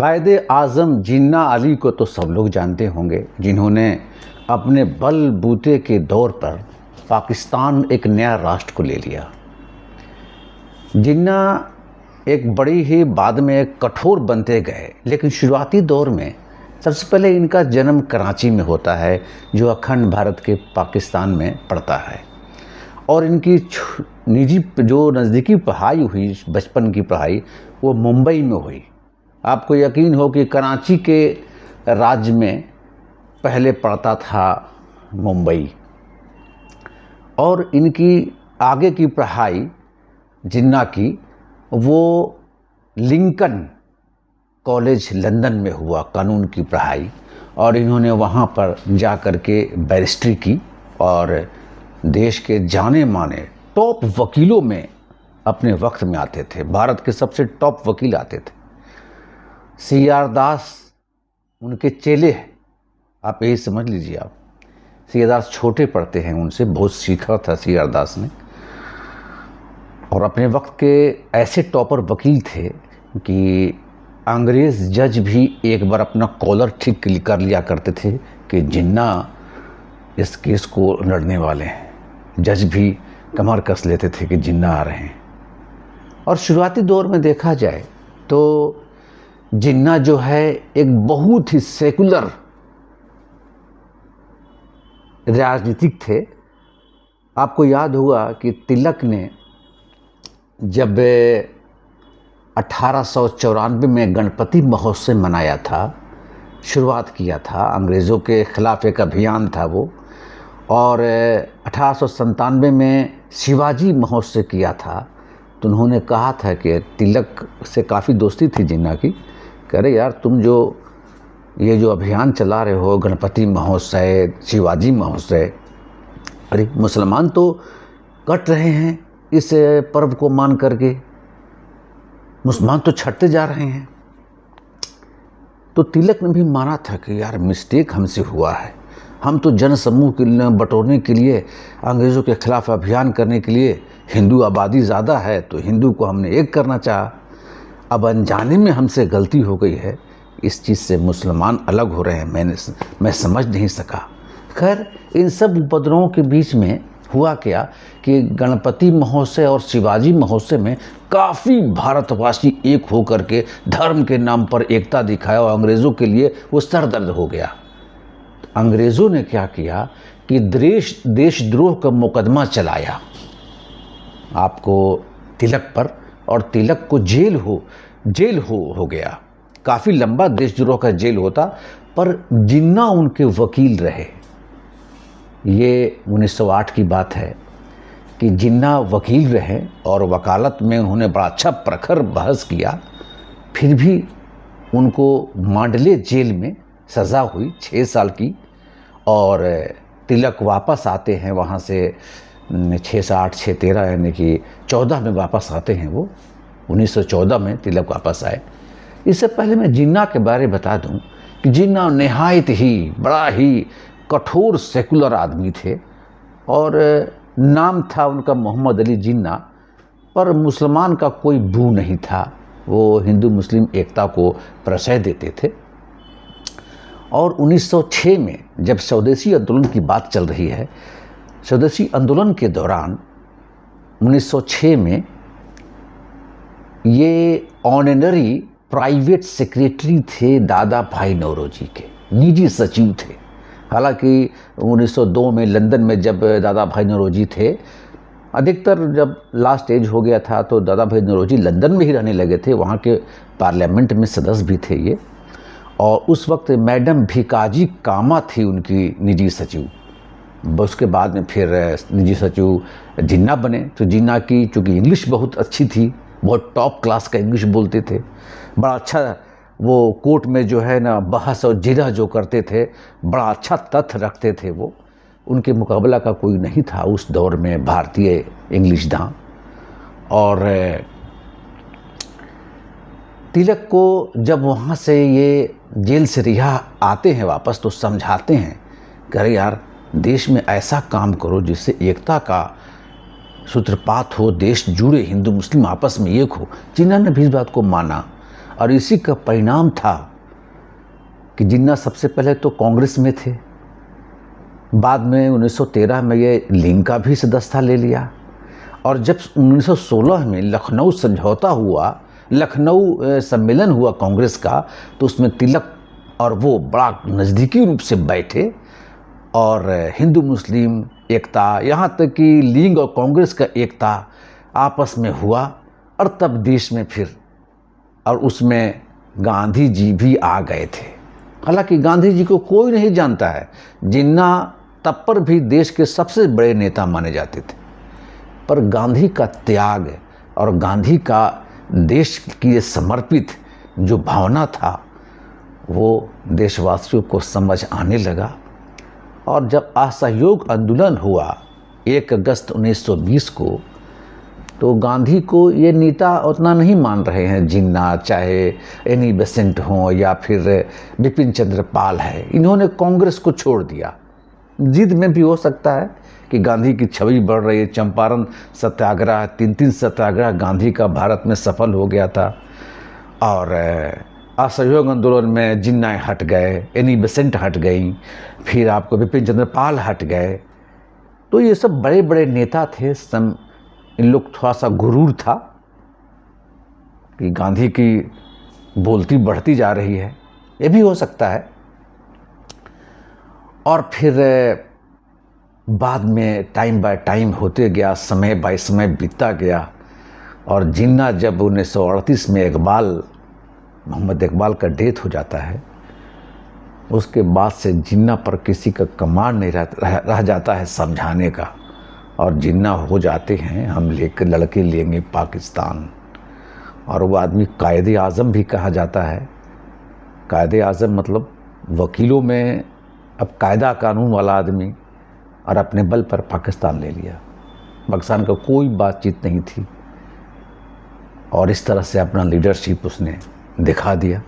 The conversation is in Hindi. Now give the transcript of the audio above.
कायदे आज़म जिन्ना अली को तो सब लोग जानते होंगे, जिन्होंने अपने बलबूते के दौर पर पाकिस्तान एक नया राष्ट्र को ले लिया। जिन्ना एक बड़ी ही बाद में एक कठोर बनते गए, लेकिन शुरुआती दौर में सबसे पहले इनका जन्म कराची में होता है, जो अखंड भारत के पाकिस्तान में पड़ता है। और इनकी निजी जो नज़दीकी पढ़ाई हुई, बचपन की पढ़ाई, वो मुंबई में हुई। आपको यकीन हो कि कराची के राज्य में पहले पड़ता था मुंबई। और इनकी आगे की पढ़ाई जिन्ना की वो लिंकन कॉलेज लंदन में हुआ, कानून की पढ़ाई। और इन्होंने वहाँ पर जा कर के बैरिस्ट्री की और देश के जाने माने टॉप वकीलों में अपने वक्त में आते थे। भारत के सबसे टॉप वकील आते थे। CR दास उनके चेले, आप यही समझ लीजिए। आप CR दास छोटे पड़ते हैं, उनसे बहुत सीखा था CR दास ने। और अपने वक्त के ऐसे टॉपर वकील थे कि अंग्रेज़ जज भी एक बार अपना कॉलर ठीक कर लिया करते थे कि जिन्ना इस केस को लड़ने वाले हैं। जज भी कमर कस लेते थे कि जिन्ना आ रहे हैं। और शुरुआती दौर में देखा जाए तो जिन्ना जो है एक बहुत ही सेकुलर राजनीतिक थे। आपको याद होगा कि तिलक ने जब 1894 में गणपति महोत्सव मनाया था, शुरुआत किया था, अंग्रेज़ों के ख़िलाफ़ एक अभियान था वो। और 1897 में शिवाजी महोत्सव किया था, तो उन्होंने कहा था कि तिलक से काफ़ी दोस्ती थी जिन्ना की, कह रहे यार तुम जो ये जो अभियान चला रहे हो, गणपति महोत्सव, शिवाजी महोत्सव, अरे मुसलमान तो कट रहे हैं इस पर्व को मान करके, मुसलमान तो छटते जा रहे हैं। तो तिलक ने भी माना था कि यार मिस्टेक हमसे हुआ है, हम तो जनसमूह के लिए बटोरने के लिए, अंग्रेज़ों के ख़िलाफ़ अभियान करने के लिए, हिंदू आबादी ज़्यादा है तो हिंदू को हमने एक करना चाहा, अब अनजाने में हमसे गलती हो गई है, इस चीज़ से मुसलमान अलग हो रहे हैं, मैं समझ नहीं सका। खैर इन सब उपद्रवों के बीच में हुआ क्या कि गणपति महोत्सव और शिवाजी महोत्सव में काफ़ी भारतवासी एक होकर के धर्म के नाम पर एकता दिखाया और अंग्रेज़ों के लिए वो सरदर्द हो गया। अंग्रेज़ों ने क्या किया कि देशद्रोह का मुकदमा चलाया आपको तिलक पर, और तिलक को जेल हो गया। काफ़ी लंबा देशद्रोह का जेल होता, पर जिन्ना उनके वकील रहे। ये 1908 की बात है कि जिन्ना वकील रहे और वकालत में उन्होंने बड़ा अच्छा प्रखर बहस किया। फिर भी उनको मांडले जेल में सज़ा हुई 6 साल की। और तिलक वापस आते हैं वहाँ से 6 से 8, 6, 13 यानी कि 14 में वापस आते हैं वो। 1914 में तिलक वापस आए। इससे पहले मैं जिन्ना के बारे में बता दूं कि जिन्ना नहायत ही बड़ा ही कठोर सेकुलर आदमी थे। और नाम था उनका मोहम्मद अली जिन्ना, पर मुसलमान का कोई बू नहीं था। वो हिंदू मुस्लिम एकता को प्रश्रय देते थे। और 1906 में जब स्वदेशी आंदोलन की बात चल रही है, स्वदेशी आंदोलन के दौरान 1906 में ये ऑनररी प्राइवेट सेक्रेटरी थे दादा भाई नौरोजी के, निजी सचिव थे। हालांकि 1902 में लंदन में जब दादा भाई नौरोजी थे, अधिकतर जब लास्ट एज हो गया था तो दादा भाई नौरोजी लंदन में ही रहने लगे थे, वहाँ के पार्लियामेंट में सदस्य भी थे ये। और उस वक्त मैडम भिकाजी कामा थी उनकी निजी सचिव। उसके बाद में फिर निजी सचिव जिन्ना बने। तो जिन्ना की चूँकि इंग्लिश बहुत अच्छी थी, बहुत टॉप क्लास का इंग्लिश बोलते थे, बड़ा अच्छा वो कोर्ट में जो है ना बहस और जिरह जो करते थे, बड़ा अच्छा तथ्य रखते थे वो। उनके मुकाबला का कोई नहीं था उस दौर में भारतीय इंग्लिश दां। और तिलक को जब वहाँ से ये जेल से रिहा आते हैं वापस, तो समझाते हैं कि अरे यार देश में ऐसा काम करो जिससे एकता का सूत्रपात हो, देश जुड़े, हिंदू मुस्लिम आपस में एक हो। जिन्ना ने भी इस बात को माना और इसी का परिणाम था कि जिन्ना सबसे पहले तो कांग्रेस में थे, बाद में 1913 में ये लीग का भी सदस्यता ले लिया, और जब 1916 में लखनऊ समझौता हुआ, लखनऊ सम्मेलन हुआ कांग्रेस का, तो उसमें तिलक और वो बड़ा नज़दीकी रूप से बैठे और हिंदू मुस्लिम एकता, यहाँ तक कि लीग और कांग्रेस का एकता आपस में हुआ, और तब देश में फिर, और उसमें गांधी जी भी आ गए थे। हालांकि गांधी जी को कोई नहीं जानता है, जिन्ना तब पर भी देश के सबसे बड़े नेता माने जाते थे, पर गांधी का त्याग और गांधी का देश की समर्पित जो भावना था वो देशवासियों को समझ आने लगा। और जब असहयोग आंदोलन हुआ 1 अगस्त 1920 को, तो गांधी को ये नेता उतना नहीं मान रहे हैं, जिन्ना चाहे एनी बेसेंट हों या फिर बिपिन चंद्र पाल है, इन्होंने कांग्रेस को छोड़ दिया। जिद में भी हो सकता है कि गांधी की छवि बढ़ रही है। चंपारण सत्याग्रह, 3 सत्याग्रह गांधी का भारत में सफल हो गया था, और असहयोग आंदोलन में जिन्ना हट गए, एनी बेसेंट हट गई, फिर आपको बिपिन चंद्र पाल हट गए, तो ये सब बड़े बड़े नेता थे। इन लोग थोड़ा सा गुरूर था कि गांधी की बोलती बढ़ती जा रही है, ये भी हो सकता है। और फिर बाद में टाइम बाय टाइम होते गया, समय बाय समय बीतता गया, और जिन्ना जब 1938 में मोहम्मद इकबाल का डेथ हो जाता है, उसके बाद से जिन्ना पर किसी का कमांड नहीं रह जाता है समझाने का, और जिन्ना हो जाते हैं हम लड़के लेंगे पाकिस्तान। और वो आदमी कायदे आज़म भी कहा जाता है। कायदे आज़म मतलब वकीलों में अब कायदा कानून वाला आदमी, और अपने बल पर पाकिस्तान ले लिया। पाकिस्तान का कोई बातचीत नहीं थी, और इस तरह से अपना लीडरशिप उसने दिखा दिया।